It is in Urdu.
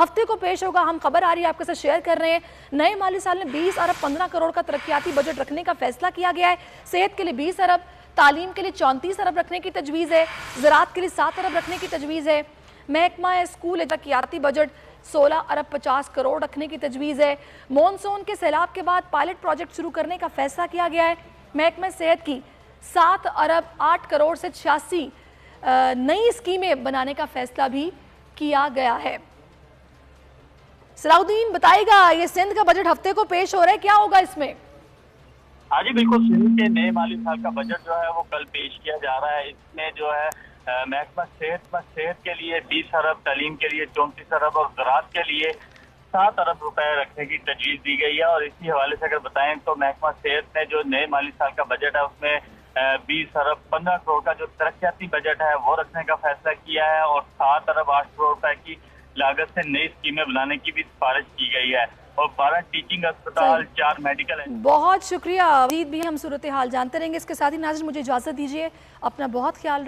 ہفتے کو پیش ہوگا. ہم خبر آ رہی ہے آپ کے ساتھ شیئر کر رہے ہیں. نئے مالی سال میں 20 ارب 15 کروڑ کا ترقیاتی بجٹ رکھنے کا فیصلہ کیا گیا ہے. صحت کے لیے 20 ارب, تعلیم کے لیے 34 ارب رکھنے کی تجویز ہے, زراعت کے لیے 7 ارب رکھنے کی تجویز ہے. محکمہ اسکول ترقیاتی بجٹ 16 ارب 50 کروڑ رکھنے کی تجویز ہے. مونسون کے سیلاب کے بعد پائلٹ پروجیکٹ شروع کرنے کا فیصلہ کیا گیا ہے. محکمہ صحت کی 7 ارب 8 کروڑ سے 86 نئی اسکیمیں بنانے کا فیصلہ بھی کیا گیا ہے. صلاح الدین بتائے گا, یہ سندھ کا بجٹ ہفتے کو پیش ہو رہا ہے, کیا ہوگا اس میں؟ ہاں جی بالکل, سندھ کے نئے مالی سال کا بجٹ جو ہے وہ کل پیش کیا جا رہا ہے. اس میں جو ہے محکمہ صحت کے لیے 20 ارب, تعلیم کے لیے 34 ارب اور زراعت کے لیے 7 ارب روپے رکھنے کی تجویز دی گئی ہے. اور اسی حوالے سے اگر بتائیں تو محکمہ صحت نے جو نئے مالی سال کا بجٹ ہے اس میں 20 ارب 15 کروڑ کا جو ترقیاتی بجٹ ہے وہ رکھنے کا فیصلہ کیا ہے اور 7 ارب 8 کروڑ روپے کی لاگت سے نئی اسکیمیں بنانے کی بھی سفارش کی گئی ہے. اور 12 ٹیچنگ اسپتال, 4 میڈیکل. بہت شکریہ. مزید بھی ہم صورتحال جانتے رہیں گے. اس کے ساتھ ہی ناظرین مجھے اجازت دیجیے, اپنا بہت خیال رکھیں.